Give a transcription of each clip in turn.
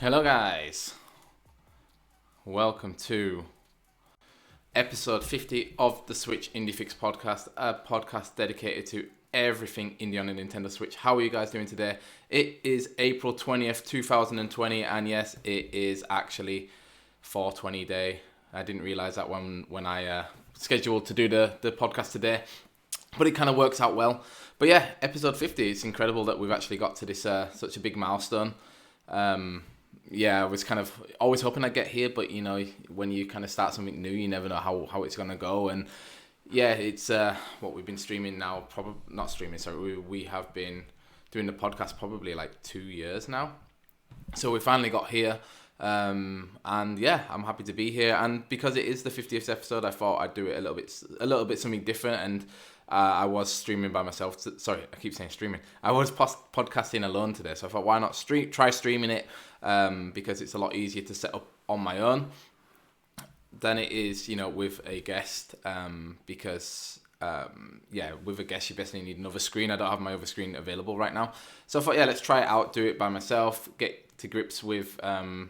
Hello guys, welcome to episode 50 of the Switch Indie Fix podcast, a podcast dedicated to everything indie on the Nintendo Switch. How are you guys doing today? It is April 20th, 2020, and yes, it is actually 420 day. I didn't realize that when I scheduled to do the podcast today, but it kind of works out well. But yeah, episode 50, it's incredible that we've actually got to this such a big milestone. I was kind of always hoping I'd get here, but you know, when you kind of start something new, you never know how it's going to go. And yeah, it's what we've been streaming now, probably not streaming, sorry, we have been doing the podcast probably like 2 years now. So we finally got here. And yeah, I'm happy to be here. And because it is the 50th episode, I thought I'd do it a little bit something different. And I was streaming by myself. Sorry, I keep saying streaming. I was podcasting alone today, so I thought, why not try streaming it? Because it's a lot easier to set up on my own than it is, you know, with a guest. Because with a guest, you basically need another screen. I don't have my other screen available right now, so I thought, let's try it out. Do it by myself. Get to grips with how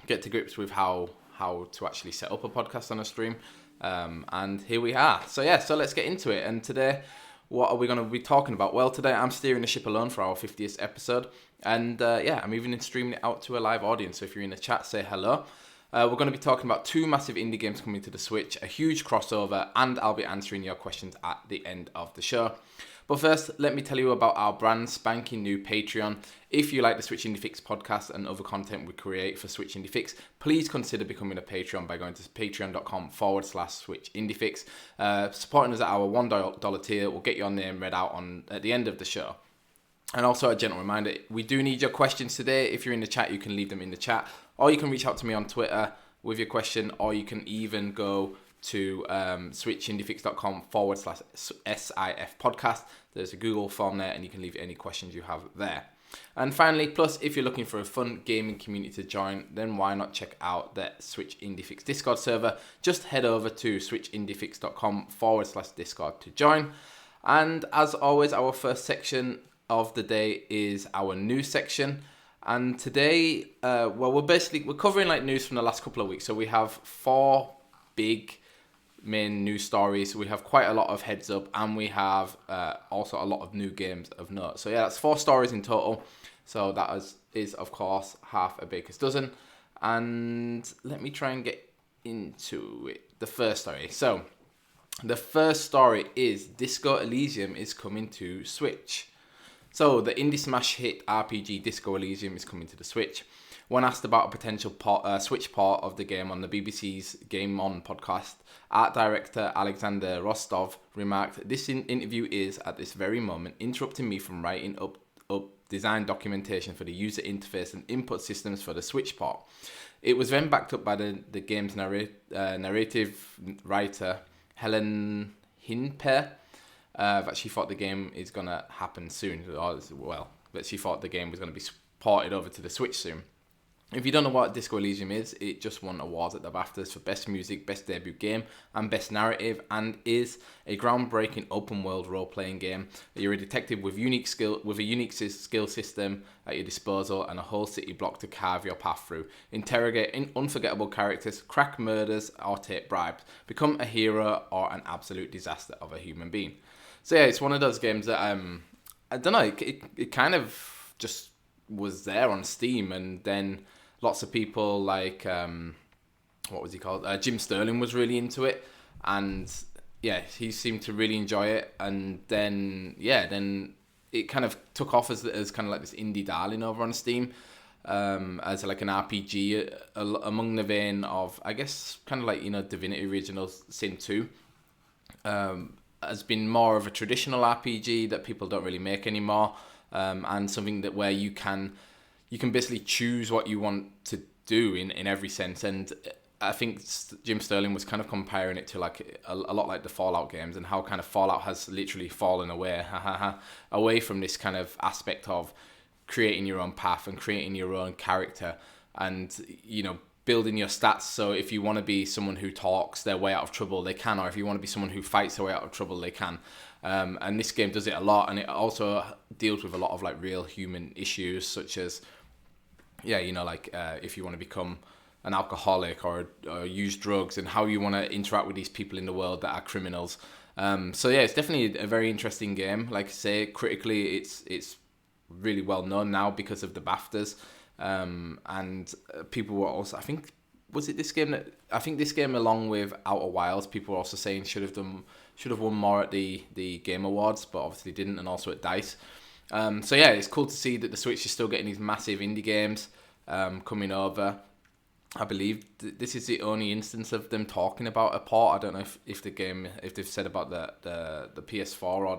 to actually set up a podcast on a stream. And here we are. So let's get into it. And today, what are we going to be talking about? Well, today I'm steering the ship alone for our 50th episode. And I'm even streaming it out to a live audience. So if you're in the chat, say hello. We're going to be talking about 2 massive indie games coming to the Switch, a huge crossover, and I'll be answering your questions at the end of the show. But first, let me tell you about our brand spanking new Patreon. If you like the Switch Indie Fix podcast and other content we create for Switch Indie Fix, please consider becoming a Patreon by going to patreon.com/Switch Indie Fix. Supporting us at our $1 tier will get your name read out at the end of the show. And also a gentle reminder, we do need your questions today. If you're in the chat, you can leave them in the chat, or you can reach out to me on Twitter with your question, or you can even go to switchindiefix.com/SIF podcast. There's a Google form there, and you can leave any questions you have there. And finally, plus, if you're looking for a fun gaming community to join, then why not check out the Switch Indie Fix Discord server? Just head over to switchindiefix.com/Discord to join. And as always, our first section of the day is our news section. And today, we're covering like news from the last couple of weeks. So we have 4 big main news stories. We have quite a lot of heads up, and we have also a lot of new games of note. So that's 4 stories in total. So that is of course half a baker's dozen. And let me try and get into it. The first story. So the first story is Disco Elysium is coming to Switch. So the indie smash hit RPG Disco Elysium is coming to the Switch. When asked about a potential Switch port of the game on the BBC's Game On podcast, art director Alexander Rostov remarked, "This interview is, at this very moment, interrupting me from writing up design documentation for the user interface and input systems for the Switch port." It was then backed up by the game's narrative writer Helen Hinper, that she thought the game is going to happen soon. That she thought the game was going to be ported over to the Switch soon. If you don't know what Disco Elysium is, it just won awards at the BAFTAs for Best Music, Best Debut Game, and Best Narrative, and is a groundbreaking open-world role-playing game. You're a detective with a unique skill system at your disposal and a whole city block to carve your path through. Interrogate unforgettable characters, crack murders, or take bribes. Become a hero or an absolute disaster of a human being. So yeah, it's one of those games that I don't know. It kind of just was there on Steam, and then lots of people like what was he called? Jim Sterling was really into it, and yeah, he seemed to really enjoy it. And then it kind of took off as kind of like this indie darling over on Steam, as like an RPG among the vein of, I guess, kind of like, you know, Divinity Original Sin 2. Has been more of a traditional RPG that people don't really make anymore, and something that where you can basically choose what you want to do in every sense. And I think Jim Sterling was kind of comparing it to like a lot like the Fallout games, and how kind of Fallout has literally fallen away from this kind of aspect of creating your own path and creating your own character, and, you know, building your stats. So if you want to be someone who talks their way out of trouble, they can, or if you want to be someone who fights their way out of trouble, they can. And this game does it a lot, and it also deals with a lot of like real human issues, such as yeah, like if you want to become an alcoholic or use drugs, and how you want to interact with these people in the world that are criminals. So yeah, it's definitely a very interesting game. Like I say, critically, it's really well known now because of the BAFTAs, and people were also, I think, was it this game that I think this game along with Outer Wilds, people were also saying should have won more at the Game Awards, but obviously didn't, and also at DICE. So yeah, it's cool to see that the Switch is still getting these massive indie games coming over. I believe this is the only instance of them talking about a port. I don't know if they've said about the PS4 or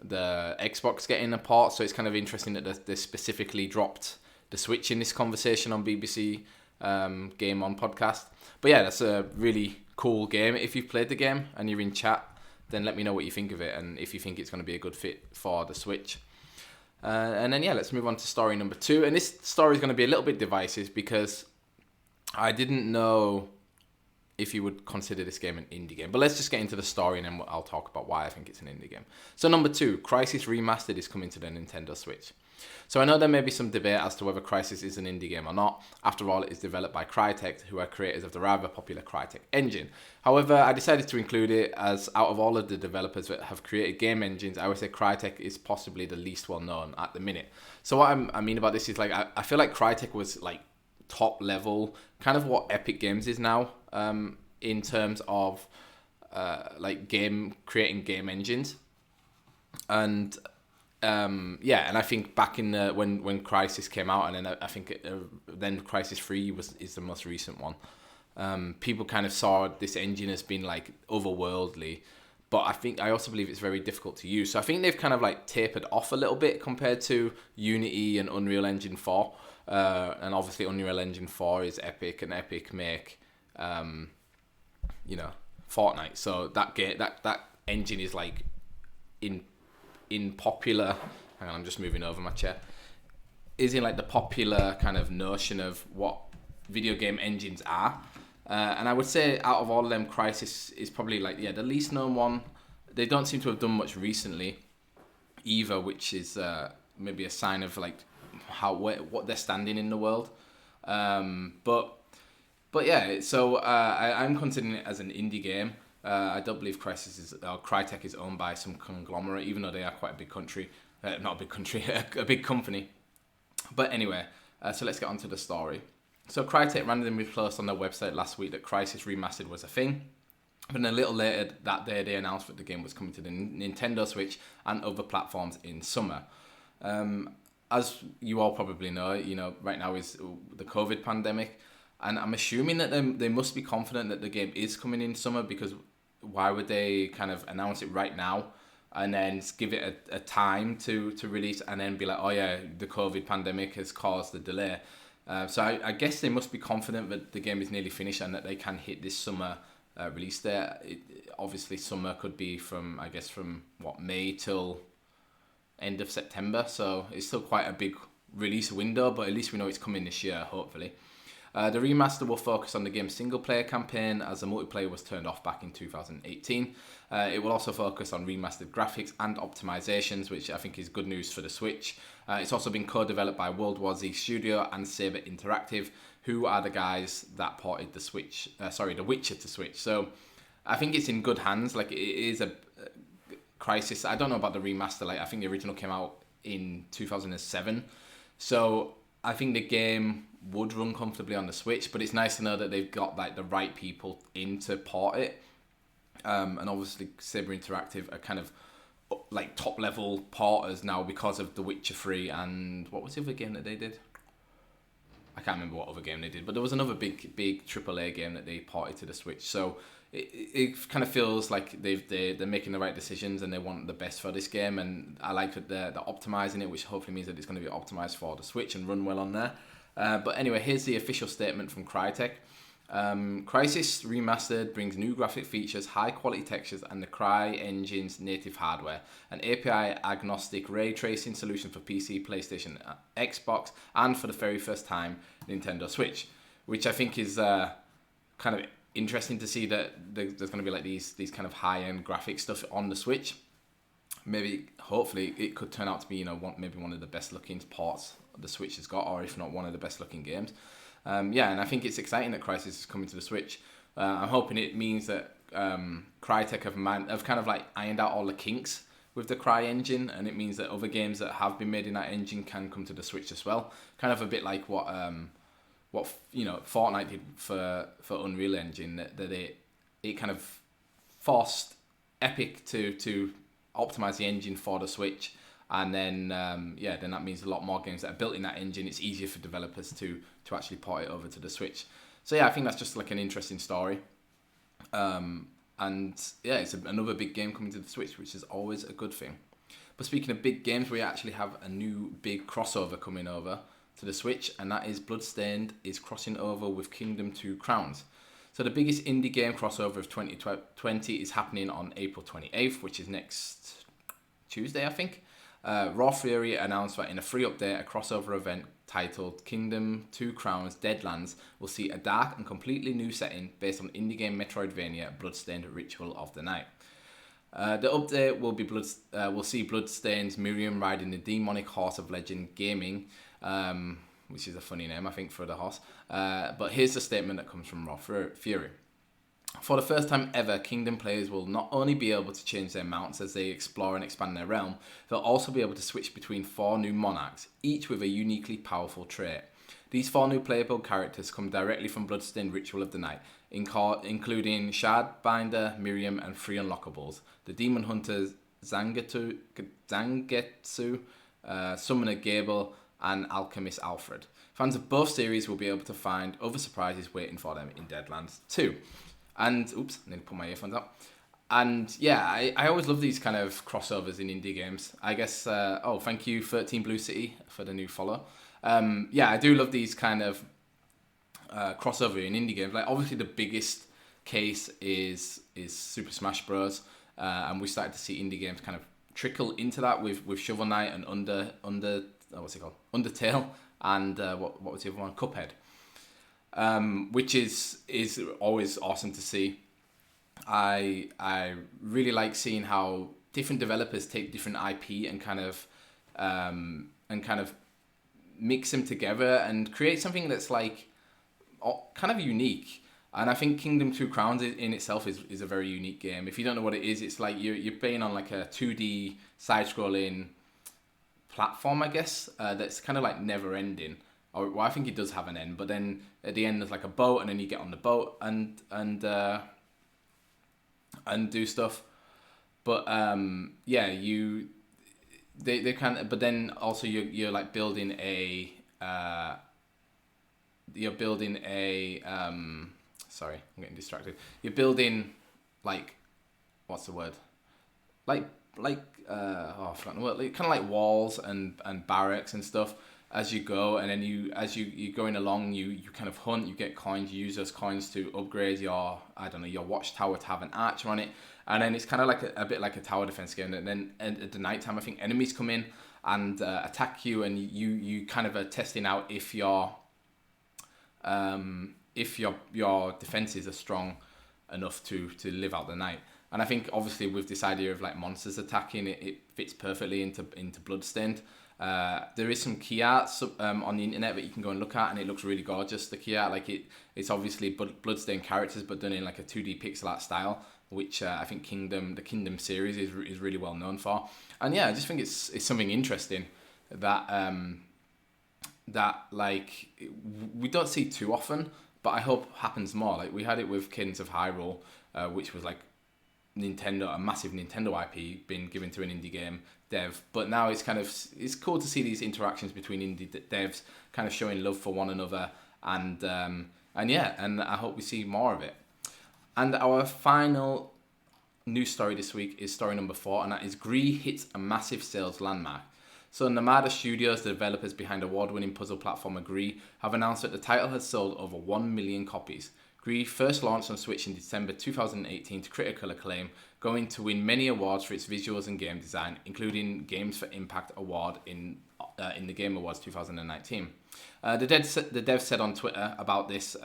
the Xbox getting a port. So it's kind of interesting that they specifically dropped the Switch in this conversation on BBC Game On podcast. But yeah, that's a really cool game. If you've played the game and you're in chat, then let me know what you think of it and if you think it's going to be a good fit for the Switch. And then yeah, let's move on to story number 2. And this story is going to be a little bit divisive because I didn't know if you would consider this game an indie game. But let's just get into the story and then I'll talk about why I think it's an indie game. So number 2, Crysis Remastered is coming to the Nintendo Switch. So I know there may be some debate as to whether Crysis is an indie game or not. After all, it is developed by Crytek, who are creators of the rather popular Crytek engine. However, I decided to include it as out of all of the developers that have created game engines, I would say Crytek is possibly the least well known at the minute. So what I mean about this is like I feel like Crytek was like top level, kind of what Epic Games is now, in terms of like creating game engines. And and I think back in when Crysis came out, and then I think then Crysis 3 is the most recent one. People kind of saw this engine as being like otherworldly, but I also believe it's very difficult to use. So I think they've kind of like tapered off a little bit compared to Unity and Unreal Engine 4. And obviously Unreal Engine 4 is Epic, and Epic make Fortnite. So that engine is like in popular, hang on, I'm just moving over my chair, is in like the popular kind of notion of what video game engines are. And I would say out of all of them, Crysis is probably like, yeah, the least known one. They don't seem to have done much recently either, which is maybe a sign of like what they're standing in the world. But yeah, so I'm considering it as an indie game. I don't believe Crytek is owned by some conglomerate, even though they are quite a big country. Not a big country, a big company. But anyway, so let's get on to the story. So Crytek randomly closed on their website last week that Crysis Remastered was a thing. But then a little later that day, they announced that the game was coming to the Nintendo Switch and other platforms in summer. As you all probably know, right now is the COVID pandemic. And I'm assuming that they must be confident that the game is coming in summer, because why would they kind of announce it right now and then give it a time to release and then be like, oh yeah, the COVID pandemic has caused the delay. So I guess they must be confident that the game is nearly finished and that they can hit this summer release there. Obviously, summer could be from May till end of September. So it's still quite a big release window, but at least we know it's coming this year, hopefully. The remaster will focus on the game's single-player campaign, as the multiplayer was turned off back in 2018. It will also focus on remastered graphics and optimizations, which I think is good news for the Switch. It's also been co-developed by World War Z Studio and Saber Interactive, who are the guys that ported The Witcher to Switch. So I think it's in good hands. Like, it is a Crysis. I don't know about the remaster. Like, I think the original came out in 2007. So I think the game would run comfortably on the Switch, but it's nice to know that they've got like the right people in to port it. And obviously Saber Interactive are kind of like top level porters now because of The Witcher 3 and what was the other game that they did? I can't remember what other game they did, but there was another big AAA game that they ported to the Switch. So it kind of feels like they're making the right decisions and they want the best for this game. And I like that they're optimizing it, which hopefully means that it's going to be optimized for the Switch and run well on there. But anyway, here's the official statement from Crytek. Crysis Remastered brings new graphic features, high quality textures, and the CryEngine's native hardware. An API agnostic ray tracing solution for PC, PlayStation, Xbox, and for the very first time, Nintendo Switch. Which I think is kind of interesting to see that there's going to be like these kind of high end graphic stuff on the Switch. Hopefully, it could turn out to be maybe one of the best looking ports the Switch has got, or if not one of the best looking games. Yeah, and I think it's exciting that Crysis is coming to the Switch. I'm hoping it means that Crytek have kind of like ironed out all the kinks with the Cry engine, and it means that other games that have been made in that engine can come to the Switch as well. Kind of a bit like what Fortnite did for Unreal Engine, that it kind of forced Epic to optimize the engine for the Switch, and then then that means a lot more games that are built in that engine, it's easier for developers to actually port it over to the Switch. So yeah, I think that's just like an interesting story. And yeah, it's another big game coming to the Switch, which is always a good thing. But speaking of big games, we actually have a new big crossover coming over to the Switch, and that is Bloodstained is crossing over with Kingdom 2 Crowns. So the biggest indie game crossover of 2020 is happening on April 28th, which is next Tuesday, I think. Raw Fury announced that in a free update, a crossover event titled Kingdom 2 Crowns Deadlands will see a dark and completely new setting based on indie game Metroidvania Bloodstained Ritual of the Night. The update will see Bloodstained's Miriam riding the demonic horse of legend gaming, which is a funny name, I think, for the horse. But here's the statement that comes from Raw Fury. For the first time ever, Kingdom players will not only be able to change their mounts as they explore and expand their realm, they'll also be able to switch between 4 new monarchs, each with a uniquely powerful trait. These 4 new playable characters come directly from Bloodstained Ritual of the Night, including Shardbinder, Miriam, and 3 unlockables: the Demon Hunter Zangetsu, Summoner Gable, and Alchemist Alfred. Fans of both series will be able to find other surprises waiting for them in Deadlands 2. And, oops, I need to put my earphones up. And yeah, I always love these kind of crossovers in indie games. I guess, thank you 13 Blue City for the new follow. Yeah, I do love these kind of crossover in indie games. Like, obviously the biggest case is Super Smash Bros. And we started to see indie games kind of trickle into that with Shovel Knight and Undertale, and what was the other one? Cuphead. Which is always awesome to see. I really like seeing how different developers take different IP and kind of mix them together and create something that's like kind of unique. And I think Kingdom 2 Crowns in itself is a very unique game. If you don't know what it is, it's like you're playing on like a 2D side-scrolling platform, I guess, that's kind of like never ending. Or, well, I think it does have an end, but then at the end there's like a boat, and then you get on the boat and do stuff. But they can. But then also you're like building a sorry, I'm getting distracted. You're building like, what's the word? I forgot the word. Like, kind of like walls and barracks and stuff as you go, and then you're going along, you kind of hunt, you get coins, you use those coins to upgrade your watchtower to have an archer on it, and then it's kind of like a bit like a tower defense game. And then at the night time, I think enemies come in and attack you, and you kind of are testing out if your defenses are strong enough to live out the night. And I think obviously with this idea of like monsters attacking, it fits perfectly into Bloodstained. There is some key art on the internet that you can go and look at, and it looks really gorgeous. The key art, like it's obviously Bloodstained characters, but done in like a 2D pixel art style, which I think the Kingdom series is really well known for. And yeah, I just think it's something interesting that like we don't see too often, but I hope happens more. Like we had it with Cadence of Hyrule, which was like a massive Nintendo IP being given to an indie game dev, but now it's cool to see these interactions between indie devs kind of showing love for one another, and I hope we see more of it. And our final news story this week is story number 4, and that is Gris hits a massive sales landmark. So Nomada Studios, the developers behind award-winning puzzle platformer Gris, have announced that the title has sold over 1 million copies. Gris first launched on Switch in December 2018 to critical acclaim, going to win many awards for its visuals and game design, including Games for Impact Award in the Game Awards 2019. The dev said on Twitter about this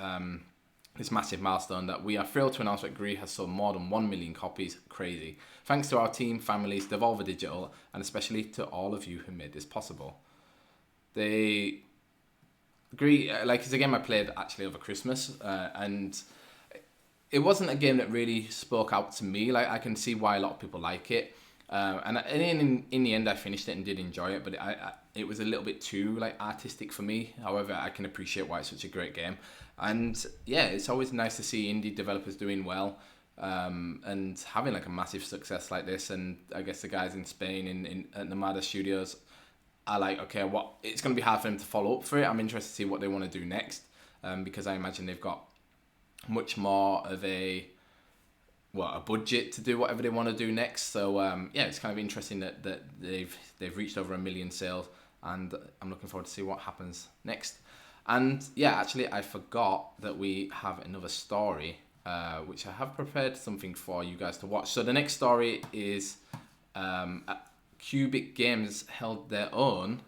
massive milestone that we are thrilled to announce that Gris has sold more than 1 million copies. Crazy. Thanks to our team, families, Devolver Digital, and especially to all of you who made this possible. They agree. Like it's a game I played actually over Christmas, and it wasn't a game that really spoke out to me. Like I can see why a lot of people like it, and in the end I finished it and did enjoy it. But it was a little bit too like artistic for me. However, I can appreciate why it's such a great game, and yeah, it's always nice to see indie developers doing well. And having like a massive success like this, and I guess the guys in Spain in at Nomada Studios are like, okay, what it's going to be hard for them to follow up for it. I'm interested to see what they want to do next, because I imagine they've got much more of a budget to do whatever they want to do next. So yeah, it's kind of interesting that they've reached over 1 million sales, and I'm looking forward to see what happens next. And yeah, actually, I forgot that we have another story, which I have prepared something for you guys to watch. So the next story is Qubic Games held their own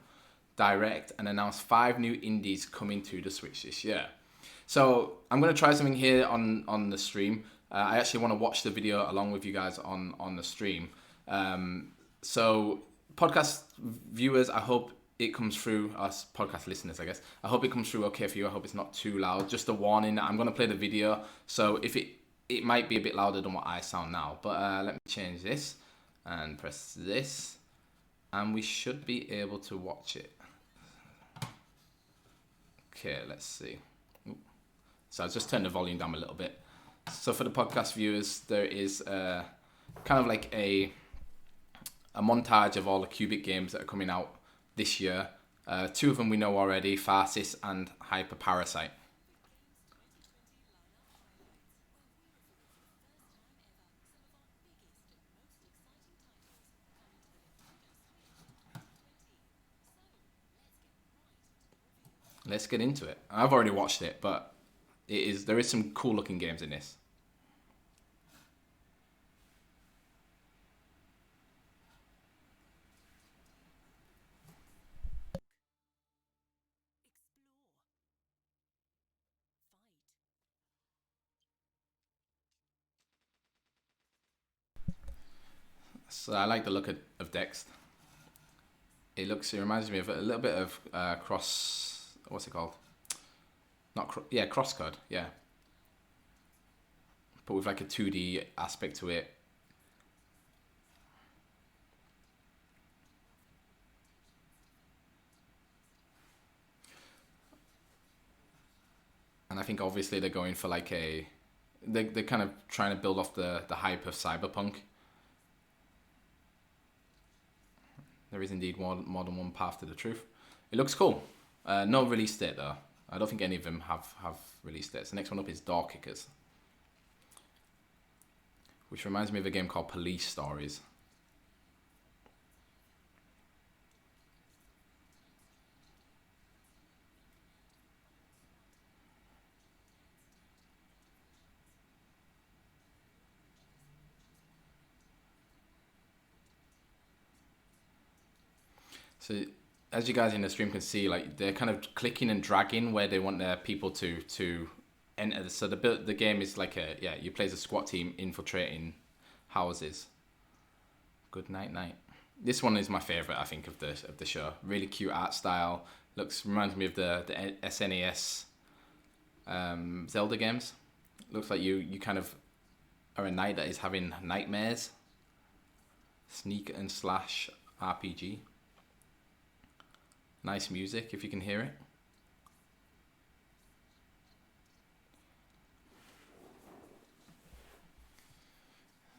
direct and announced 5 new indies coming to the Switch this year. So I'm going to try something here on the stream. I actually want to watch the video along with you guys on the stream. So podcast viewers, I hope it comes through, us podcast listeners, I guess. I hope it comes through okay for you. I hope it's not too loud. Just a warning, I'm going to play the video. So if it might be a bit louder than what I sound now. But let me change this and press this. And we should be able to watch it. Okay, let's see. So I'll just turn the volume down a little bit. So for the podcast viewers, there is kind of like a montage of all the Qubic games that are coming out this year. 2 of them we know already, Farsis and Hyper Parasite. Let's get into it. I've already watched it, but there is some cool looking games in this. So I like the look of Dex. It reminds me of a little bit of what's it called? Crosscode, yeah. But with like a 2D aspect to it. And I think obviously they're going for like they're kind of trying to build off the hype of Cyberpunk. There is indeed more than one path to the truth. It looks cool. No release date though. I don't think any of them have release dates. The next one up is Door Kickers, which reminds me of a game called Police Stories. So as you guys in the stream can see, like they're kind of clicking and dragging where they want their people to enter. So the game is like you play as a SWAT team infiltrating houses. Good night night. This one is my favorite, I think, of the show. Really cute art style. Reminds me of the SNES Zelda games. Looks like you kind of are a knight that is having nightmares. Sneak and slash RPG. Nice music, if you can hear it.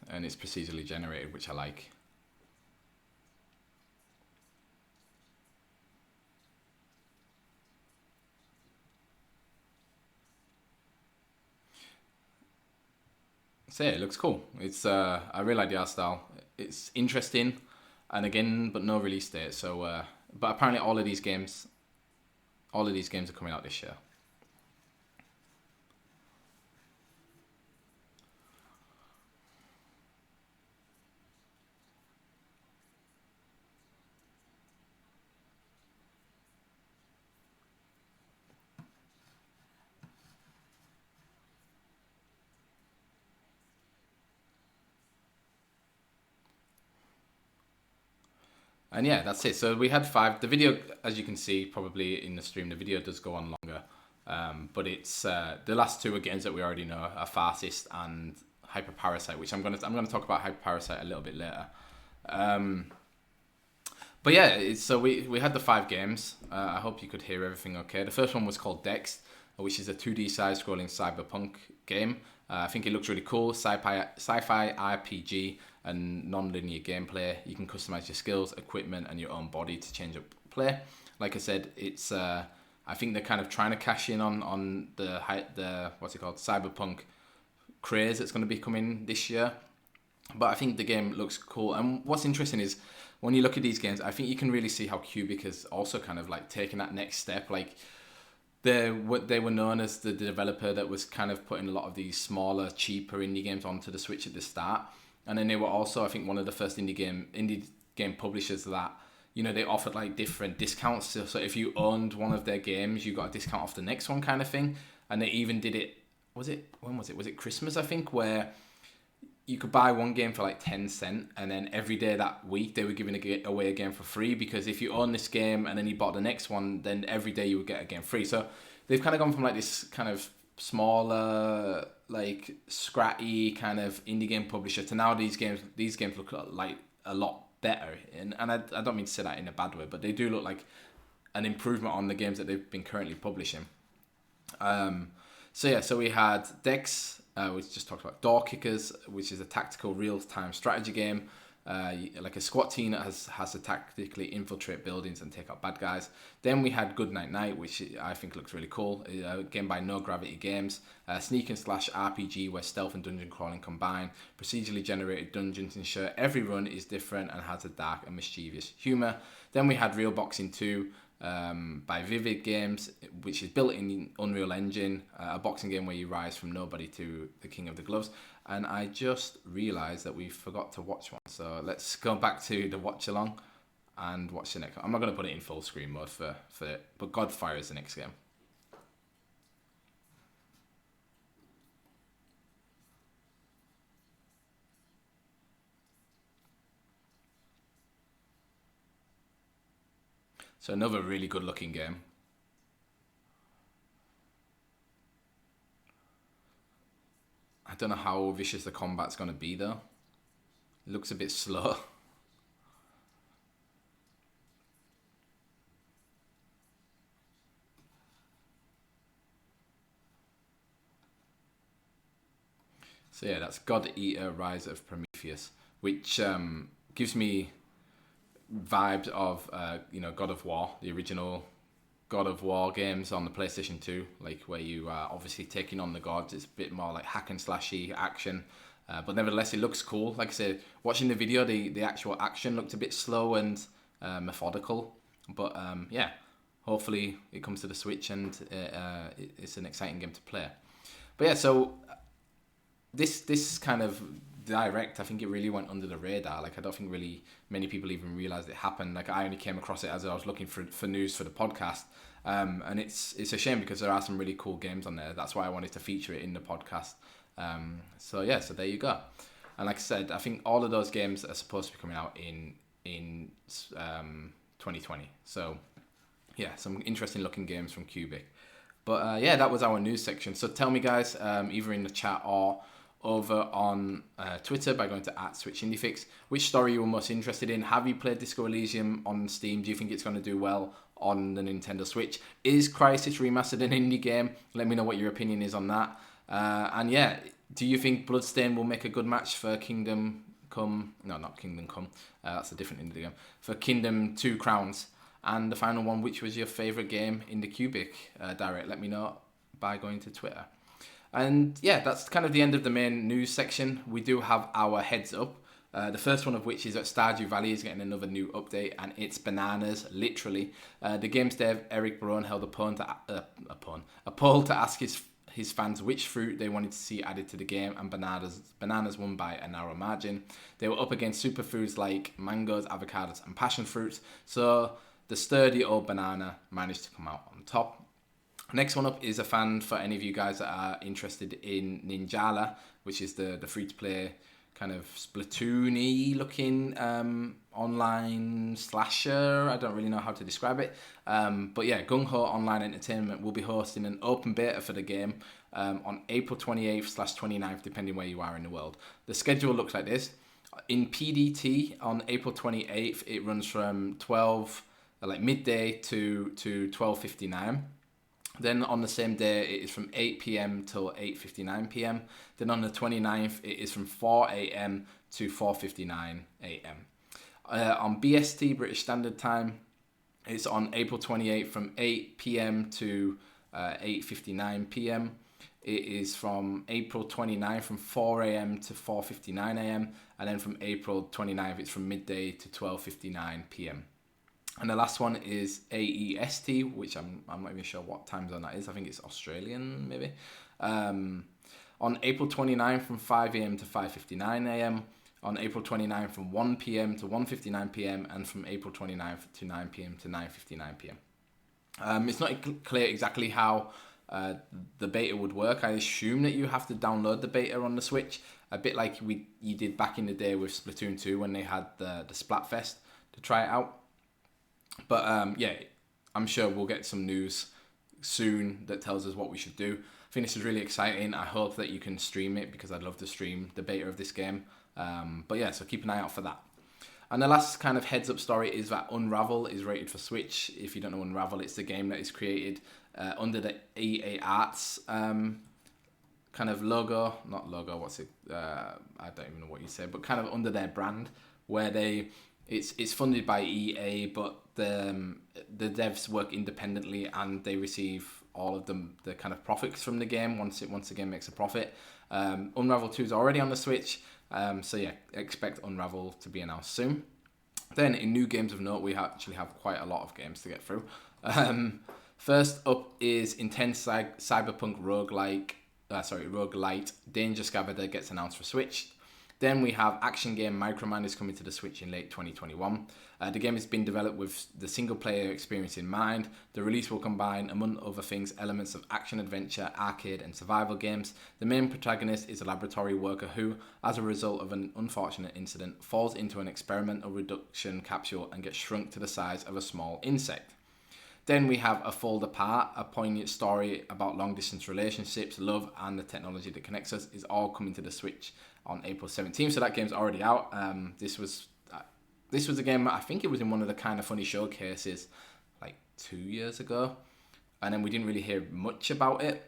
And it's procedurally generated, which I like. So yeah, it looks cool. It's I really like the art style. It's interesting, and again, but no release date. So, but apparently all of these games are coming out this year. And yeah, that's it. So we had 5. The video, as you can see, probably in the stream, the video does go on longer. But it's the last 2 are games that we already know are Farcist and Hyper Parasite, which I'm gonna talk about Hyper Parasite a little bit later. But yeah, so we had the 5 games. I hope you could hear everything okay. The first one was called Dex, which is a 2D side-scrolling cyberpunk game. I think it looks really cool. Sci-fi RPG and non-linear gameplay. You can customize your skills, equipment, and your own body to change up play. Like I said, it's I think they're kind of trying to cash in on the what's it called, cyberpunk craze that's going to be coming this year. But I think the game looks cool. And what's interesting is when you look at these games, I think you can really see how Qubic has also kind of like taken that next step. Like they were known as the developer that was kind of putting a lot of these smaller, cheaper indie games onto the Switch at the start. And then they were also, I think, one of the first indie game publishers that, you know, they offered like different discounts. So if you owned one of their games, you got a discount off the next one kind of thing. And they even did it, when was it? Was it Christmas, I think, where you could buy one game for like 10 cents, and then every day that week they were giving away a game for free, because if you own this game and then you bought the next one, then every day you would get a game free. So they've kind of gone from like this kind of smaller, like scratchy kind of indie game publisher to now these games look like a lot better. And I don't mean to say that in a bad way, but they do look like an improvement on the games that they've been currently publishing. So we had Dex, we just talked about Door Kickers, which is a tactical real-time strategy game, like a SWAT team that has to tactically infiltrate buildings and take out bad guys. Then we had Good Night Night, which I think looks really cool, a game by No Gravity Games, sneak and slash RPG where stealth and dungeon crawling combine, procedurally generated dungeons ensure every run is different and has a dark and mischievous humour. Then we had Real Boxing 2, by Qubic Games, which is built in Unreal Engine, a boxing game where you rise from nobody to the king of the gloves. And I just realised that we forgot to watch one, so let's go back to the watch along and watch the next one. I'm not going to put it in full screen mode for it, but Godfire is the next game. So another really good looking game. I don't know how vicious the combat's going to be though. It looks a bit slow. So yeah, that's God Eater Rise of Prometheus, which gives me vibes of God of War, the original God of War games on the PlayStation 2, like where you are obviously taking on the gods. It's a bit more like hack and slashy action, but nevertheless it looks cool. Like I said, watching the video, the actual action looked a bit slow and methodical, but yeah, hopefully it comes to the Switch and it's an exciting game to play. But yeah, so this kind of direct, I think it really went under the radar. Like I don't think really many people even realized it happened. Like I only came across it as I was looking for news for the podcast, and it's a shame because there are some really cool games on there. That's why I wanted to feature it in the podcast. So there you go. And like I said, I think all of those games are supposed to be coming out in 2020. So yeah, some interesting looking games from Qubic. But that was our news section. So tell me guys, either in the chat or over on Twitter by going to @SwitchIndieFix, which story you were most interested in. Have you played Disco Elysium on Steam? Do you think it's going to do well on the Nintendo Switch? Is Crysis Remastered an indie game? Let me know what your opinion is on that. And yeah, do you think Bloodstain will make a good match for Kingdom Come? No, not Kingdom Come. That's a different indie game. For Kingdom 2 Crowns. And the final one, which was your favourite game in the Qubic Direct? Let me know by going to Twitter. And yeah, that's kind of the end of the main news section. We do have our heads up. The first one of which is that Stardew Valley is getting another new update, and it's bananas, literally. The game's dev, Eric Barone, held a poll to ask his fans which fruit they wanted to see added to the game, and bananas won by a narrow margin. They were up against superfoods like mangoes, avocados, and passion fruits, so the sturdy old banana managed to come out on top. Next one up is a fan for any of you guys that are interested in Ninjala, which is the free-to-play kind of Splatoon-y looking online slasher. I don't really know how to describe it. But yeah, Gung Ho Online Entertainment will be hosting an open beta for the game on April 28th/29th, depending where you are in the world. The schedule looks like this. In PDT on April 28th, it runs from midday to 12:59. Then on the same day, it is from 8 p.m. till 8:59 p.m. Then on the 29th, it is from 4 a.m. to 4:59 a.m. On BST, British Standard Time, it's on April 28th from 8 p.m. to 8:59 p.m. It is from April 29th from 4 a.m. to 4:59 a.m. And then from April 29th, it's from midday to 12:59 p.m. And the last one is AEST, which I'm not even sure what time zone that is. I think it's Australian, maybe. On April 29th from 5 a.m. to 5:59 a.m. On April 29th from 1 p.m. to 1:59 p.m. And from April 29th to 9 p.m. to 9:59 p.m. It's not clear exactly how the beta would work. I assume that you have to download the beta on the Switch, a bit like you did back in the day with Splatoon 2 when they had the Splatfest to try it out. But yeah, I'm sure we'll get some news soon that tells us what we should do. I think this is really exciting. I hope that you can stream it because I'd love to stream the beta of this game. But yeah, so keep an eye out for that. And the last kind of heads up story is that Unravel is rated for Switch. If you don't know Unravel, it's the game that is created under the EA Arts kind of logo. Not logo, what's it? I don't even know what you say, but kind of under their brand, where it's funded by EA, but the devs work independently and they receive all of the kind of profits from the game once the game makes a profit. Unravel 2 is already on the Switch, so yeah, expect Unravel to be announced soon. Then in new games of note, we actually have quite a lot of games to get through. First up is Intense Cyberpunk Roguelite Danger Scavenger gets announced for Switch. Then we have action game Microman is coming to the Switch in late 2021. The game has been developed with the single player experience in mind. The release will combine, among other things, elements of action, adventure, arcade and survival games. The main protagonist is a laboratory worker who, as a result of an unfortunate incident, falls into an experimental reduction capsule and gets shrunk to the size of a small insect. Then we have A Fold Apart, a poignant story about long-distance relationships, love, and the technology that connects us, is all coming to the Switch on April 17th. So that game's already out. This was a game, I think it was in one of the Kind of Funny showcases like 2 years ago. And then we didn't really hear much about it.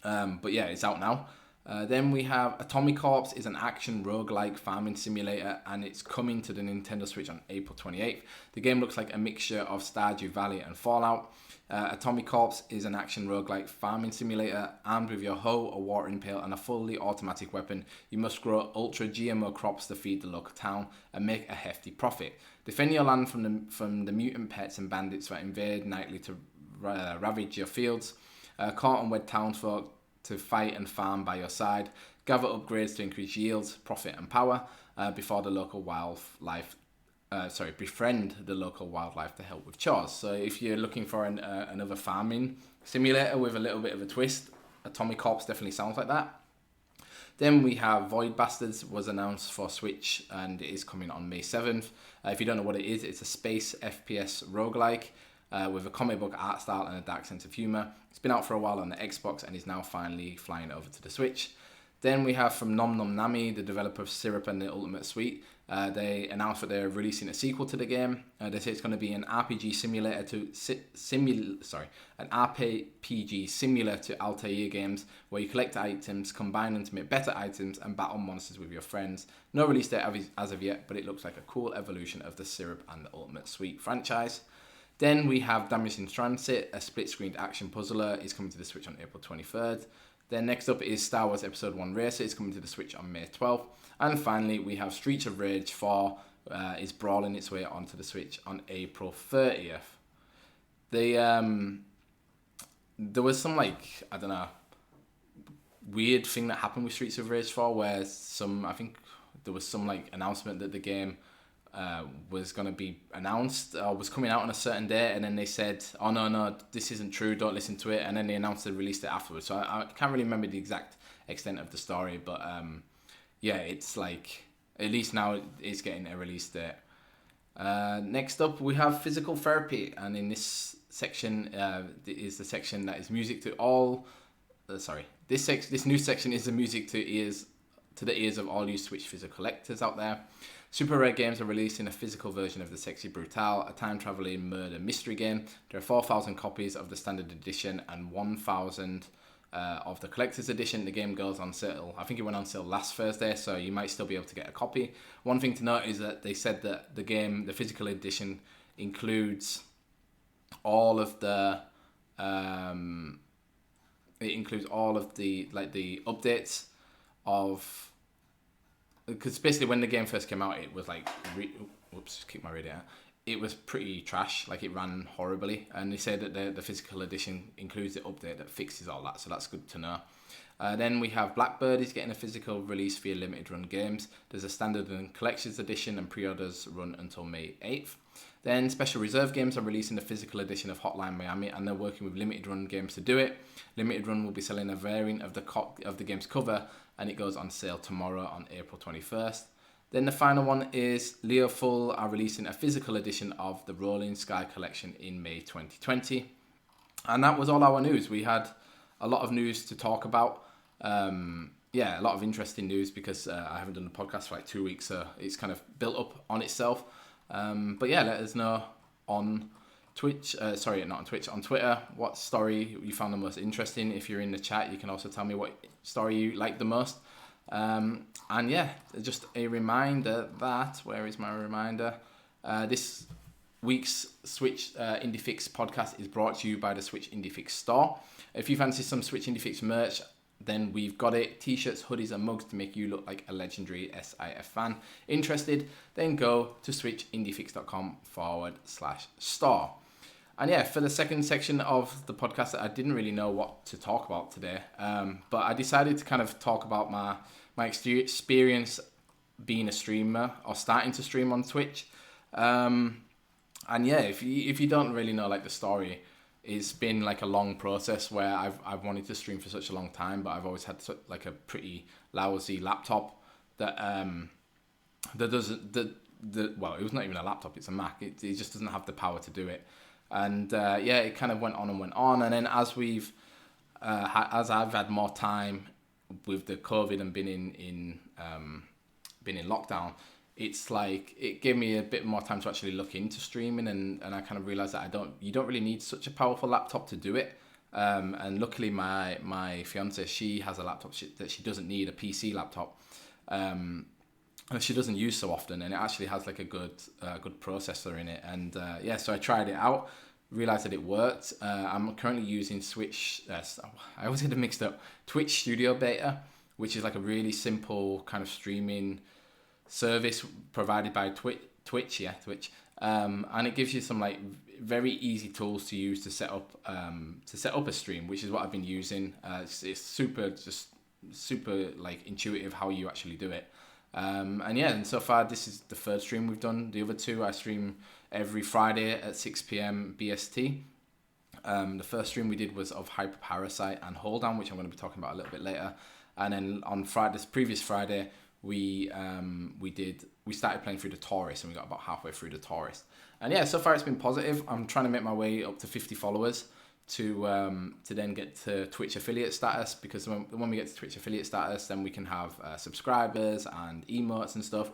But yeah, it's out now. Then we have Atomic Corps is an action roguelike farming simulator and it's coming to the Nintendo Switch on April 28th. The game looks like a mixture of Stardew Valley and Fallout. Atomic Corps is an action roguelike farming simulator. Armed with your hoe, a watering pail and a fully automatic weapon, you must grow ultra GMO crops to feed the local town and make a hefty profit. Defend your land from the mutant pets and bandits that invade nightly to ravage your fields. Caught and wed townsfolk to fight and farm by your side. Gather upgrades to increase yields, profit and power befriend the local wildlife to help with chores. So if you're looking for another farming simulator with a little bit of a twist, Atomic Corps definitely sounds like that. Then we have Void Bastards was announced for Switch and it is coming on May 7th. If you don't know what it is, it's a space FPS roguelike with a comic book art style and a dark sense of humour. It's been out for a while on the Xbox and is now finally flying over to the Switch. Then we have from Nom Nom Nami, the developer of Syrup and the Ultimate Sweet. They announced that they're releasing a sequel to the game. They say it's going to be an RPG similar to Altair games, where you collect items, combine them to make better items, and battle monsters with your friends. No release date as of yet, but it looks like a cool evolution of the Syrup and the Ultimate Sweet franchise. Then we have Damage in Transit, a split-screened action puzzler, is coming to the Switch on April 23rd. Then next up is Star Wars Episode 1 Racer, is coming to the Switch on May 12th. And finally, we have Streets of Rage 4, is brawling its way onto the Switch on April 30th. There was some, weird thing that happened with Streets of Rage 4, where I think there was some, announcement that the game was going to be announced or was coming out on a certain day, and then they said, oh no, this isn't true, don't listen to it, and then they announced the release date afterwards. So I can't really remember the exact extent of the story, but yeah, it's like at least now it's getting a release date. Next up, we have physical therapy, and in this section is the section that is music to all. This new section is the music to the ears of all you Switch physical collectors out there. Super Rare Games are releasing a physical version of the Sexy Brutale, a time-traveling murder mystery game. There are 4,000 copies of the standard edition and 1,000 of the collector's edition. The game goes on sale. I think it went on sale last Thursday, so you might still be able to get a copy. One thing to note is that they said that the physical edition, includes all of the the updates of, because basically when the game first came out, it was like kick my radio. It was pretty trash, like it ran horribly, and they said that the physical edition includes the update that fixes all that, so that's good to know. Then we have Blackbird is getting a physical release via limited run games. There's a standard and collector's edition, and pre-orders run until May 8th. Then Special Reserve Games are releasing the physical edition of Hotline Miami, and they're working with limited run games to do it. Limited run will be selling a variant of the game's cover, and it goes on sale tomorrow on April 21st. Then the final one is Leo Full are releasing a physical edition of the Rolling Sky Collection in May 2020. And that was all our news. We had a lot of news to talk about. A lot of interesting news because I haven't done the podcast for like 2 weeks, so it's kind of built up on itself. Let us know on Twitch, on Twitter, what story you found the most interesting. If you're in the chat, you can also tell me what story you liked the most. Just a reminder that, where is my reminder? This week's Switch Indie Fix podcast is brought to you by the Switch Indie Fix store. If you fancy some Switch Indie Fix merch, then we've got it. T-shirts, hoodies and mugs to make you look like a legendary SIF fan. Interested? Then go to switchindiefix.com/store. And for the second section of the podcast, I didn't really know what to talk about today, but I decided to kind of talk about my experience being a streamer or starting to stream on Twitch. If you don't really know like the story, it's been like a long process where I've wanted to stream for such a long time, but I've always had like a pretty lousy laptop that it was not even a laptop, it's a Mac. It just doesn't have the power to do it. And it kind of went on, and then as I've had more time with the COVID and been in lockdown, it's like it gave me a bit more time to actually look into streaming, and I kind of realized that you don't really need such a powerful laptop to do it. And luckily my fiance, she has a laptop that she doesn't need, a PC laptop, and she doesn't use so often, and it actually has like a good processor in it. And so I tried it out, realized that it worked. I'm currently using Switch. I always get it mixed up. Twitch Studio Beta, which is like a really simple kind of streaming service provided by Twitch. And it gives you some like very easy tools to use to set up a stream, which is what I've been using. It's super like intuitive how you actually do it. And so far this is the third stream we've done. The other two I stream every Friday at 6 p.m. BST. The first stream we did was of Hyper Parasite and Hold Down, which I'm going to be talking about a little bit later. And then on this previous Friday, we started playing through the Tourist, and we got about halfway through the Tourist. And so far it's been positive. I'm trying to make my way up to 50 followers to then get to Twitch affiliate status, because when we get to Twitch affiliate status, then we can have subscribers and emotes and stuff.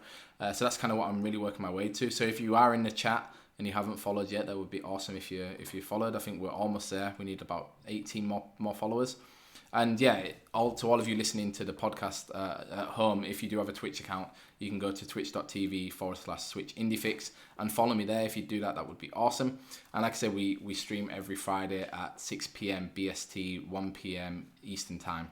So that's kind of what I'm really working my way to. So if you are in the chat and you haven't followed yet, that would be awesome if you followed. I think we're almost there. We need about 18 more followers. And all of you listening to the podcast at home, if you do have a Twitch account, you can go to twitch.tv/SwitchIndieFix and follow me there. If you do that, that would be awesome. And like I said, we stream every Friday at 6 p.m. BST, 1 p.m. Eastern time.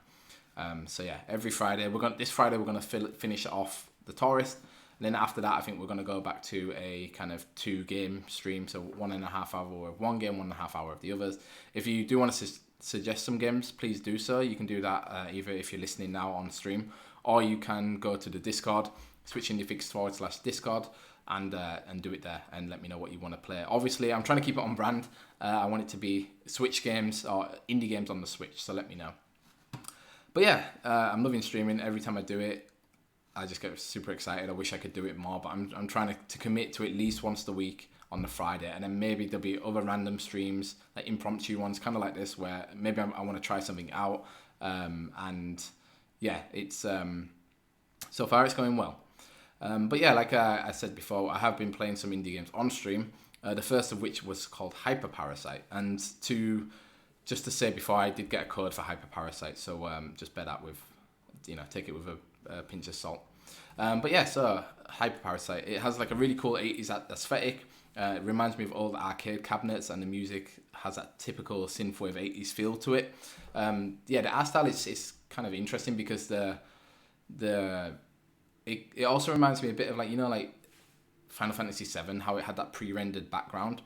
Every Friday. This Friday we're gonna finish off the Tourist. And then after that, I think we're gonna go back to a kind of 2-game stream, so 1.5 hour of one game, 1.5 hour of the others. If you do want to suggest some games, please do so. You can do that either if you're listening now on stream, or you can go to the Discord, switchindiefix/Discord, and do it there and let me know what you want to play. Obviously, I'm trying to keep it on brand. I want it to be Switch games or indie games on the Switch, so let me know. But I'm loving streaming. Every time I do it, I just get super excited. I wish I could do it more, but I'm trying to commit to at least once a week on the Friday, and then maybe there'll be other random streams, like impromptu ones, kind of like this, where maybe I want to try something out. And yeah, it's so far it's going well. But yeah, like I said before, I have been playing some indie games on stream. The first of which was called Hyper Parasite, and just to say before, I did get a code for Hyper Parasite, so just bear that with, take it with a pinch of salt. But yeah, so Hyper Parasite, it has like a really cool 80s aesthetic. It reminds me of old arcade cabinets, and the music has that typical synthwave 80s feel to it. Yeah, the art style is kind of interesting because it also reminds me a bit of like Final Fantasy VII, how it had that pre-rendered background.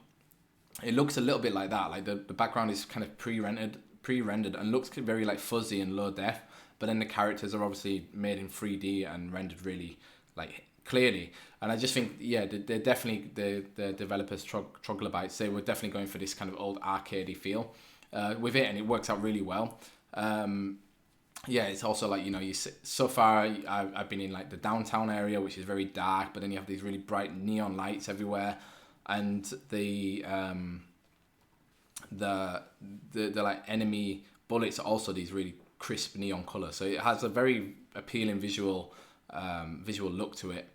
It looks a little bit like that. Like the background is kind of pre-rendered and looks very like fuzzy and low def, but then the characters are obviously made in 3D and rendered really like clearly. And I just think, yeah, they're definitely, the developers, Troglodytes, they were definitely going for this kind of old arcadey feel with it, and it works out really well. Yeah, it's also like, so far I've been in like the downtown area, which is very dark, but then you have these really bright neon lights everywhere, and the like enemy bullets are also these really crisp neon colors, so it has a very appealing visual look to it.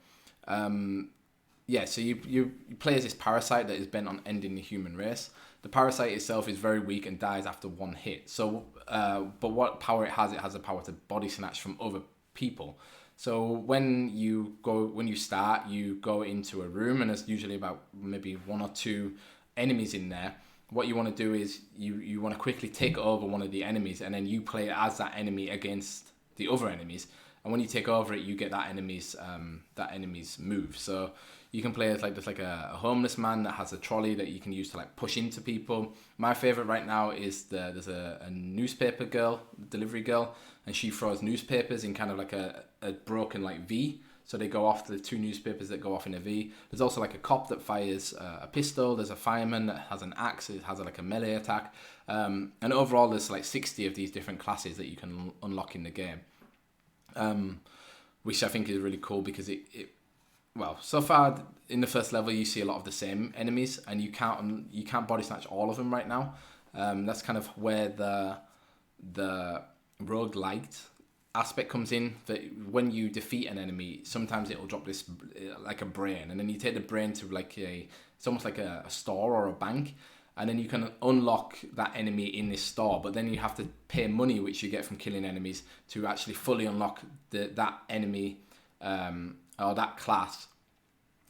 Yeah, so you play as this parasite that is bent on ending the human race. The parasite itself is very weak and dies after one hit. So, but what power it has the power to body snatch from other people. So when you start, you go into a room, and there's usually about maybe one or two enemies in there. What you want to do is you want to quickly take over one of the enemies, and then you play as that enemy against the other enemies. And when you take over it, you get that enemy's move. So you can play as like there's like a homeless man that has a trolley that you can use to like push into people. My favorite right now is there's a newspaper girl, delivery girl, and she throws newspapers in kind of like a broken like V. So they go off, the two newspapers that go off in a V. There's also like a cop that fires a pistol. There's a fireman that has an axe. It has like a melee attack. And overall, there's like 60 of these different classes that you can unlock in the game. Which I think is really cool because well, so far in the first level you see a lot of the same enemies, and you can't body snatch all of them right now. That's kind of where the roguelite aspect comes in, that when you defeat an enemy, sometimes it'll drop this like a brain, and then you take the brain to like it's almost like a store or a bank, and then you can unlock that enemy in this store, but then you have to pay money, which you get from killing enemies, to actually fully unlock that enemy or that class,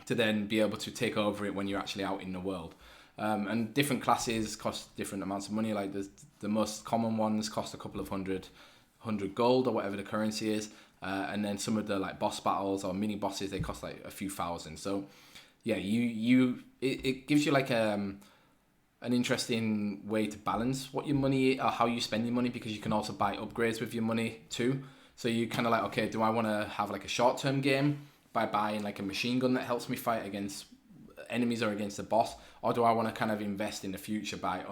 to then be able to take over it when you're actually out in the world. And different classes cost different amounts of money. Like the most common ones cost a couple of hundred gold or whatever the currency is, and then some of the like boss battles or mini bosses, they cost like a few thousand. So yeah, it gives you like an interesting way to balance what your money or how you spend your money, because you can also buy upgrades with your money too. So you kind of like, okay, do I want to have like a short-term game by buying like a machine gun that helps me fight against enemies or against the boss, or do I want to kind of invest in the future by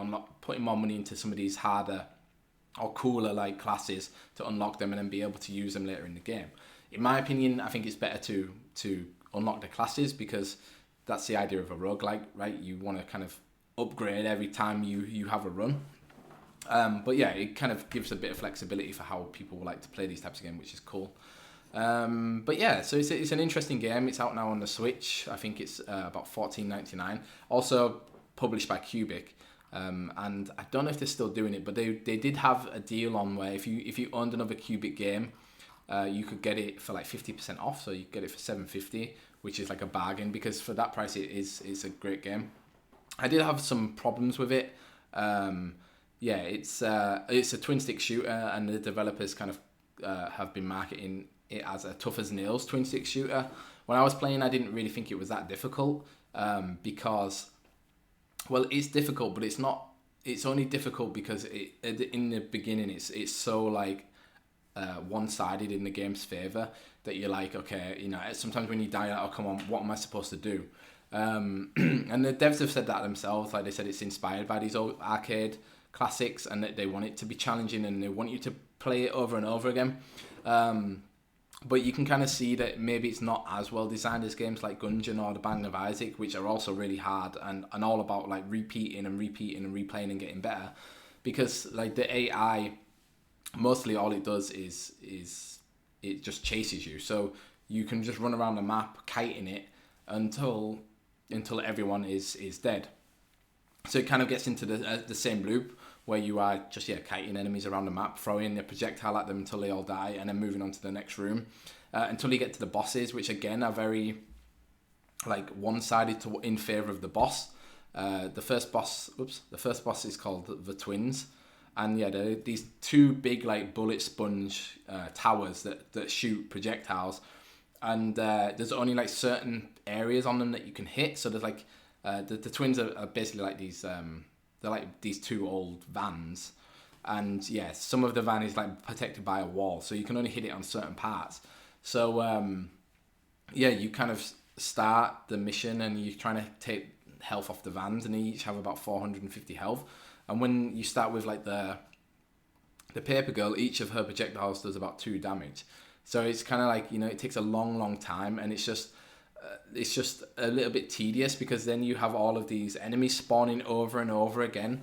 putting more money into some of these harder or cooler like classes to unlock them and then be able to use them later in the game? In my opinion, I think it's better to unlock the classes, because that's the idea of a roguelike, right? You want to kind of upgrade every time you have a run. But yeah, it kind of gives a bit of flexibility for how people like to play these types of games, which is cool. But yeah, so it's an interesting game. It's out now on the Switch. I think it's about $14.99. Also published by Qubic. And I don't know if they're still doing it, but they did have a deal on where if you owned another Qubic game, you could get it for like 50% off. So you get it for $7.50, which is like a bargain, because for that price it's a great game. I did have some problems with it. Yeah, it's a twin stick shooter, and the developers kind of have been marketing it as a tough as nails twin stick shooter. When I was playing, I didn't really think it was that difficult, because, well, it's difficult, but it's not. It's only difficult because in the beginning it's so like one-sided in the game's favor that you're like, okay, sometimes when you die, oh come on, what am I supposed to do? And the devs have said that themselves. Like they said, it's inspired by these old arcade classics, and that they want it to be challenging, and they want you to play it over and over again. But you can kind of see that maybe it's not as well designed as games like Gungeon or The Binding of Isaac, which are also really hard and all about like repeating and repeating and replaying and getting better. Because like the AI, mostly all it does is it just chases you. So you can just run around the map kiting it until everyone is dead. So it kind of gets into the same loop where you are just kiting enemies around the map, throwing a projectile at them until they all die, and then moving on to the next room until you get to the bosses, which again are very like one-sided in favor of the boss. The first boss is called the Twins, and they're these two big like bullet sponge towers that shoot projectiles, and there's only like certain areas on them that you can hit. So there's like the twins are basically like these they're like these two old vans, and some of the van is like protected by a wall, so you can only hit it on certain parts. So you kind of start the mission and you're trying to take health off the vans, and they each have about 450 health. And when you start with like the paper girl, each of her projectiles does about 2 damage. So it's kind of like, it takes a long time, and it's just a little bit tedious because then you have all of these enemies spawning over and over again.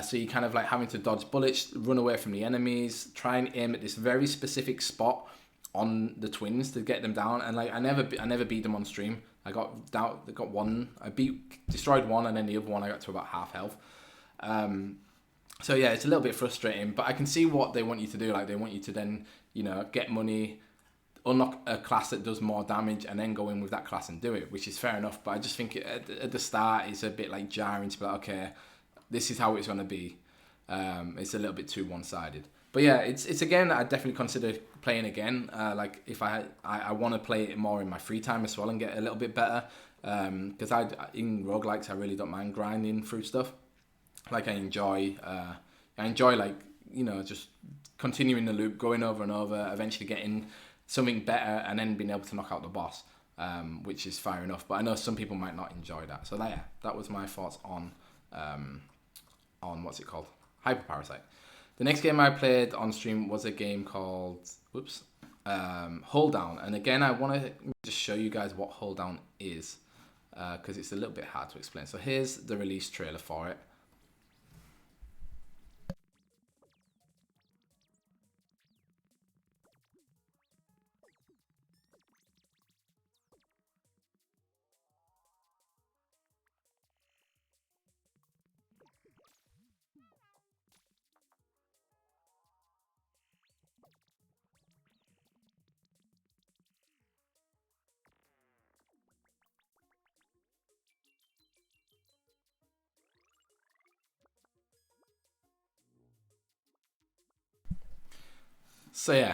So you kind of like having to dodge bullets, run away from the enemies, try and aim at this very specific spot on the twins to get them down. And like I never beat them on stream. I got one. I destroyed one, and then the other one I got to about half health. So it's a little bit frustrating, but I can see what they want you to do. Like they want you to then get money, unlock a class that does more damage, and then go in with that class and do it, which is fair enough. But I just think at the start it's a bit like jarring to be like, okay, this is how it's going to be. It's a little bit too one-sided. But it's a game that I definitely consider playing again. Like if I want to play it more in my free time as well and get a little bit better. Because in roguelikes I really don't mind grinding through stuff. Like I enjoy like just continuing the loop, going over and over, eventually getting something better, and then being able to knock out the boss, which is fair enough. But I know some people might not enjoy that. So that was my thoughts on what's it called, Hyperparasite. The next game I played on stream was a game called Hold Down, and again I want to just show you guys what Hold Down is because it's a little bit hard to explain. So here's the release trailer for it. So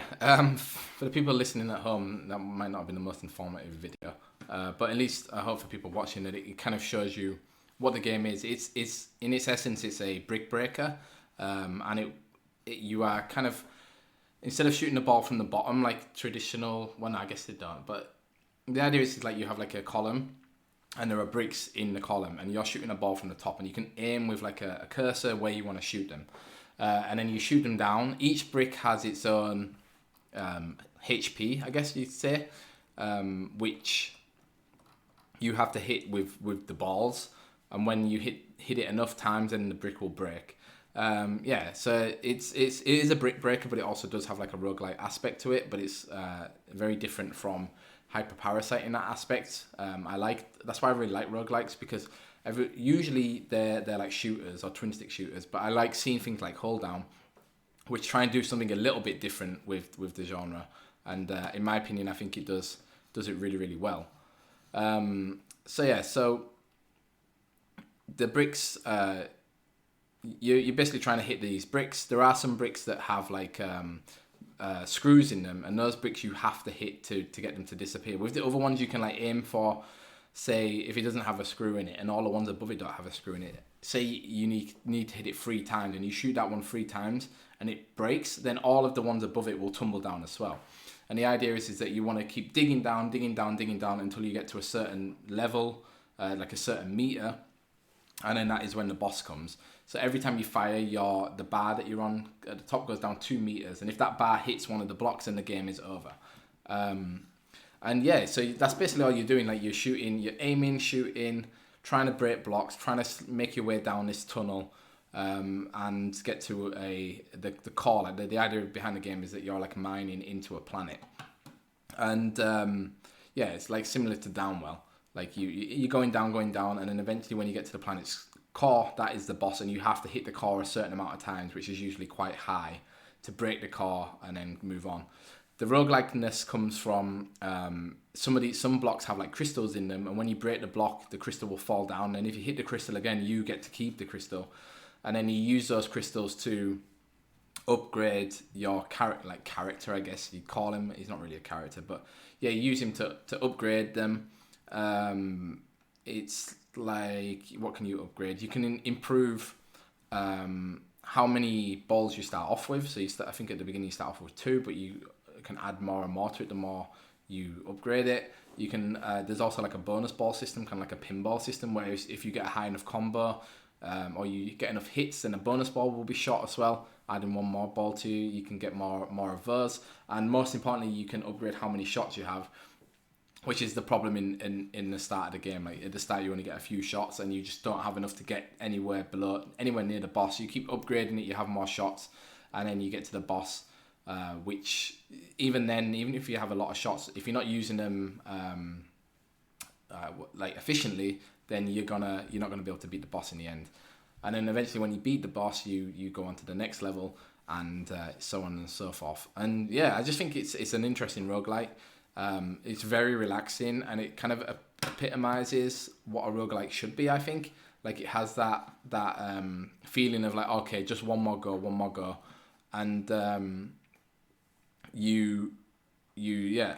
for the people listening at home, that might not have been the most informative video, but at least I hope for people watching that it kind of shows you what the game is. It's in its essence, it's a brick breaker, and you are kind of, instead of shooting the ball from the bottom like traditional, well, no, I guess they don't, but the idea is like you have like a column, and there are bricks in the column, and you're shooting a ball from the top, and you can aim with like a cursor where you want to shoot them. And then you shoot them down. Each brick has its own HP, I guess you'd say, which you have to hit with the balls. And when you hit it enough times, then the brick will break. So it is a brick breaker, but it also does have like a roguelike aspect to it. But it's very different from Hyperparasite in that aspect. That's why I really like roguelikes, because usually they're like shooters or twin stick shooters, but I like seeing things like Hold Down, which try and do something a little bit different with the genre, and in my opinion I think it does it really, really well. So the bricks, you're basically trying to hit these bricks. There are some bricks that have like screws in them, and those bricks you have to hit to get them to disappear. With the other ones you can like aim for, say if it doesn't have a screw in it and all the ones above it don't have a screw in it, say you need to hit it 3 times and you shoot that one 3 times and it breaks, then all of the ones above it will tumble down as well. And the idea is that you want to keep digging down until you get to a certain level, like a certain meter, and then that is when the boss comes. So every time you fire, the bar that you're on at the top goes down 2 meters, and if that bar hits one of the blocks, then the game is over. And yeah, so that's basically all you're doing. Like you're shooting, you're aiming, shooting, trying to break blocks, trying to make your way down this tunnel, and get to the core. Like the idea behind the game is that you're like mining into a planet, and yeah, it's like similar to Downwell. Like you're going down, and then eventually when you get to the planet's core, that is the boss, and you have to hit the core a certain amount of times, which is usually quite high, to break the core and then move on. The roguelikeness comes from some blocks have like crystals in them, and when you break the block, the crystal will fall down, and if you hit the crystal again, you get to keep the crystal, and then you use those crystals to upgrade your character, I guess you'd call him. He's not really a character, but yeah, you use him to upgrade them. It's like, what can you upgrade? You can improve how many balls you start off with. So I think at the beginning you start off with 2, but you can add more and more to it the more you upgrade it. You can there's also like a bonus ball system, kind of like a pinball system, where if you get a high enough combo, or you get enough hits, then a bonus ball will be shot as well. Adding one more ball to you can get more of those, and most importantly, you can upgrade how many shots you have, which is the problem in the start of the game. Like at the start, you only get a few shots, and you just don't have enough to get anywhere near the boss. You keep upgrading it, you have more shots, and then you get to the boss, which even if you have a lot of shots, if you're not using them like efficiently, then you're not gonna be able to beat the boss in the end. And then eventually, when you beat the boss, you go on to the next level, and so on and so forth. And yeah, I just think it's an interesting roguelike. It's very relaxing, and it kind of epitomizes what a roguelike should be, I think. Like it has that feeling of like, okay, just one more go, and yeah.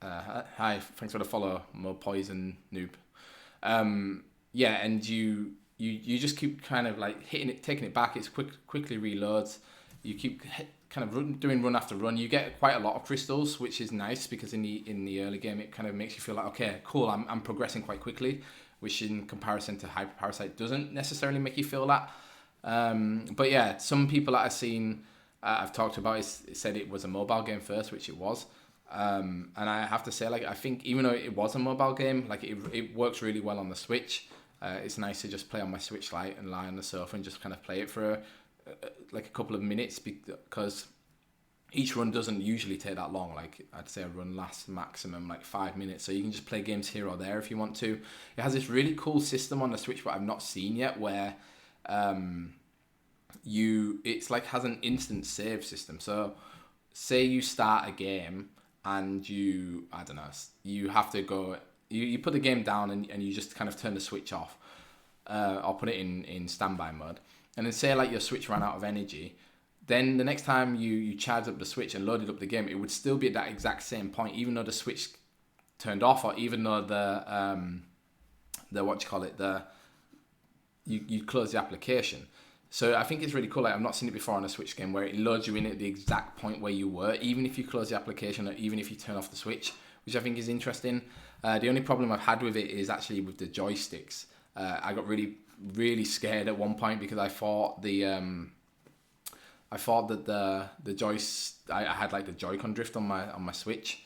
Hi, thanks for the follow, Mo Poison Noob. Yeah, and you just keep kind of like hitting it, taking it back. It's quickly reloads. You keep kind of doing run after run. You get quite a lot of crystals, which is nice because in the early game it kind of makes you feel like, okay, cool, I'm progressing quite quickly, which in comparison to Hyper Parasite doesn't necessarily make you feel that. But yeah, some people that I've seen, I've talked about, said it was a mobile game first, which it was. And I have to say, like, I think even though it was a mobile game, like it works really well on the Switch. It's nice to just play on my Switch Lite and lie on the sofa and just kind of play it for like a couple of minutes, because each run doesn't usually take that long. Like I'd say a run lasts maximum like 5 minutes, so you can just play games here or there if you want to. It has this really cool system on the Switch, but I've not seen yet, where it's like has an instant save system. So say you start a game and you have to go, you put the game down and you just kind of turn the Switch off, or put it in standby mode, and then say like your Switch ran out of energy, then the next time you charge up the Switch and loaded up the game, it would still be at that exact same point, even though the Switch turned off, or even though you close the application. So I think it's really cool. Like I've not seen it before on a Switch game, where it loads you in at the exact point where you were, even if you close the application or even if you turn off the Switch, which I think is interesting. The only problem I've had with it is actually with the joysticks. I got really, really scared at one point because I thought that I had like the Joy-Con drift on my Switch,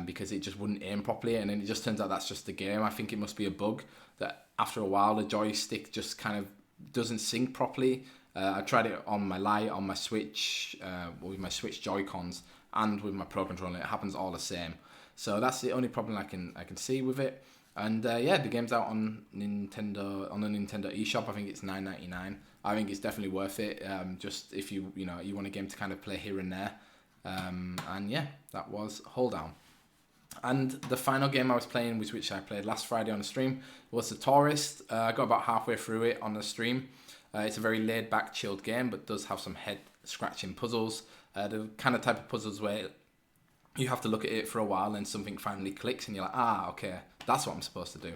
because it just wouldn't aim properly, and then it just turns out that's just the game. I think it must be a bug that after a while the joystick just kind of doesn't sync properly. I tried it on my Lite, on my Switch, with my Switch Joy-Cons, and with my Pro Controller. It happens all the same. So that's the only problem I can see with it. And yeah, the game's out on Nintendo, on the Nintendo eShop. I think it's $9.99. I think it's definitely worth it. Just if you want a game to kind of play here and there. And yeah, that was Hold Down. And the final game I was playing, which I played last Friday on the stream, was The Tourist. I got about halfway through it on the stream. It's a very laid-back, chilled game, but does have some head-scratching puzzles. The kind of type of puzzles where you have to look at it for a while and something finally clicks and you're like, okay, that's what I'm supposed to do.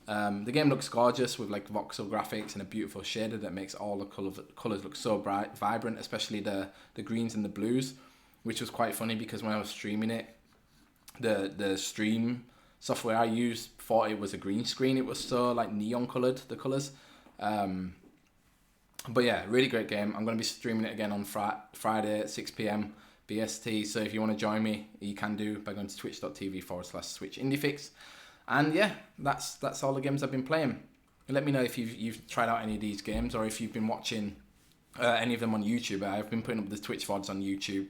The game looks gorgeous with like voxel graphics and a beautiful shader that makes all the colours look so bright, vibrant, especially the greens and the blues, which was quite funny because when I was streaming it, the stream software I used thought it was a green screen. It was so like neon coloured, the colours. But yeah, really great game. I'm going to be streaming it again on Friday at 6 p.m. BST. So if you want to join me, you can do by going to twitch.tv/switchindiefix. And yeah, that's all the games I've been playing. Let me know if you've tried out any of these games, or if you've been watching any of them on YouTube. I've been putting up the Twitch VODs on YouTube,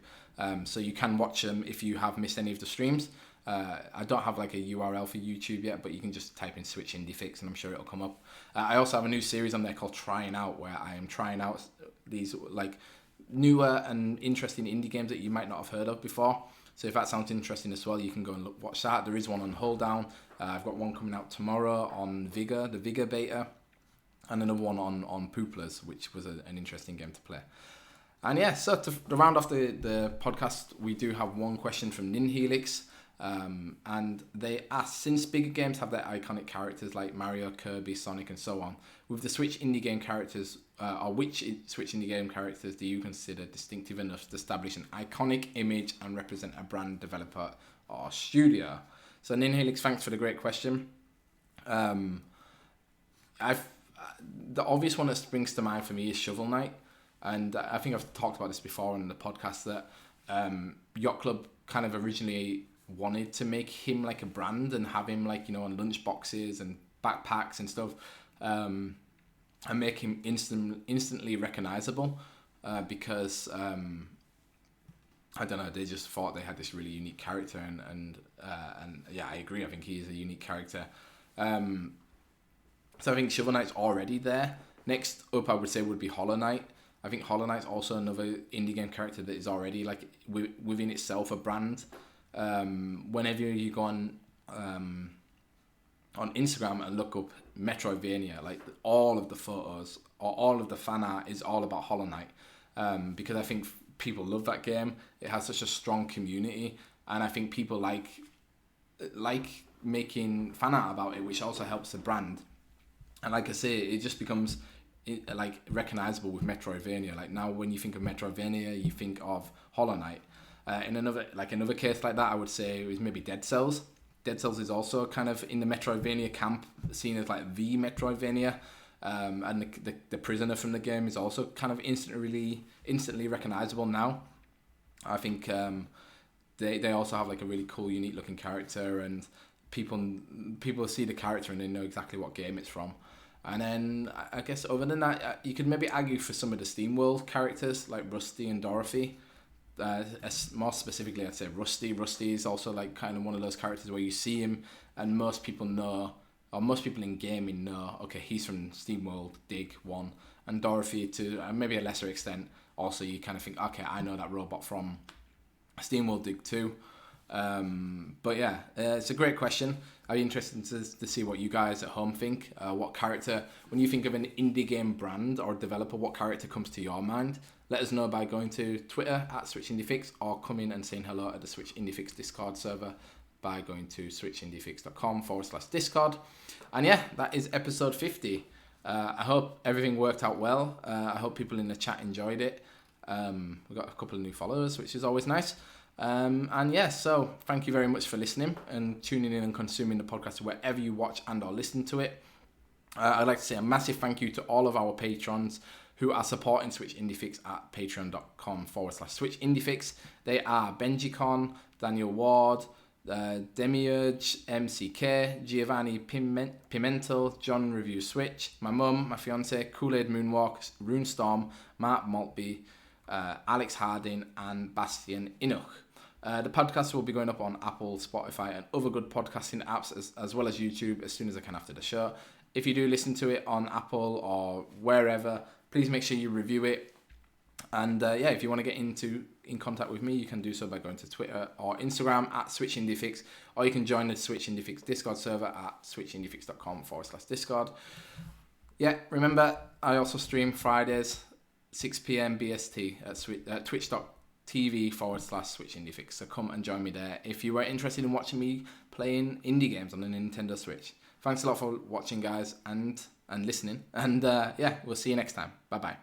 so you can watch them if you have missed any of the streams. I don't have like a URL for YouTube yet, but you can just type in Switch Indie Fix and I'm sure it'll come up. I also have a new series on there called Trying Out, where I am trying out these like newer and interesting indie games that you might not have heard of before. So if that sounds interesting as well, you can go and watch that. There is one on Hold Down. I've got one coming out tomorrow on Vigor, the Vigor beta, and another one on Pooplers, which was an interesting game to play. And yeah, so to round off the podcast, we do have one question from Ninhelix. And they ask, since bigger games have their iconic characters like Mario, Kirby, Sonic, and so on, with the Switch indie game characters, or which Switch indie game characters do you consider distinctive enough to establish an iconic image and represent a brand, developer, or studio? So Ninhelix, thanks for the great question. The obvious one that springs to mind for me is Shovel Knight, and I think I've talked about this before on the podcast that Yacht Club kind of originally wanted to make him like a brand and have him like, you know, on lunch boxes and backpacks and stuff, and make him instantly recognizable, because I don't know, they just thought they had this really unique character, and yeah, I agree. I think he is a unique character. So I think Shovel Knight's already there. Next up, I would say, would be Hollow Knight. I think Hollow Knight's also another indie game character that is already like within itself a brand. Whenever you go on Instagram and look up Metroidvania, like all of the photos or all of the fan art is all about Hollow Knight, because I think people love that game. It has such a strong community, and I think people like making fan art about it, which also helps the brand. And like I say, it just becomes like recognizable with Metroidvania. Like now, when you think of Metroidvania, you think of Hollow Knight. In another case like that, I would say it was maybe Dead Cells. Dead Cells is also kind of in the Metroidvania camp, seen as like the Metroidvania, and the prisoner from the game is also kind of instantly recognizable now. I think they also have like a really cool, unique looking character, and people see the character and they know exactly what game it's from. And then I guess other than that, you could maybe argue for some of the SteamWorld characters like Rusty and Dorothy. More specifically, I'd say Rusty. Rusty is also like kind of one of those characters where you see him and most people know, or most people in gaming know, okay, he's from SteamWorld Dig 1. And Dorothy, to maybe a lesser extent, also you kind of think, okay, I know that robot from SteamWorld Dig 2. But yeah, it's a great question. I'd be interested to see what you guys at home think. What character, when you think of an indie game brand or developer, what character comes to your mind? Let us know by going to Twitter @SwitchIndieFix, or come in and saying hello at the Switch IndieFix Discord server by going to switchindiefix.com/Discord. And yeah, that is episode 50. I hope everything worked out well. I hope people in the chat enjoyed it. We've got a couple of new followers, which is always nice. And yeah, so thank you very much for listening and tuning in and consuming the podcast wherever you watch and or listen to it. I'd like to say a massive thank you to all of our patrons who are supporting Switch IndieFix at patreon.com/SwitchIndieFix. They are BenjiCon, Daniel Ward, Demiurge, MCK, Giovanni Pimentel, John Review Switch, my mum, my fiance, Kool-Aid Moonwalk, Runestorm, Mark Maltby, Alex Harding, and Bastian Inuch. The podcast will be going up on Apple, Spotify, and other good podcasting apps, as well as YouTube, as soon as I can after the show. If you do listen to it on Apple or wherever, please make sure you review it. And yeah, if you want to get in contact with me, you can do so by going to Twitter or Instagram @SwitchIndieFix, or you can join the Switch IndieFix Discord server at switchindiefix.com/Discord. Yeah, remember, I also stream Fridays, 6 p.m. BST at twitch.tv/SwitchIndieFix. So come and join me there if you are interested in watching me playing indie games on the Nintendo Switch. Thanks a lot for watching, guys, and listening. And yeah, we'll see you next time. Bye-bye.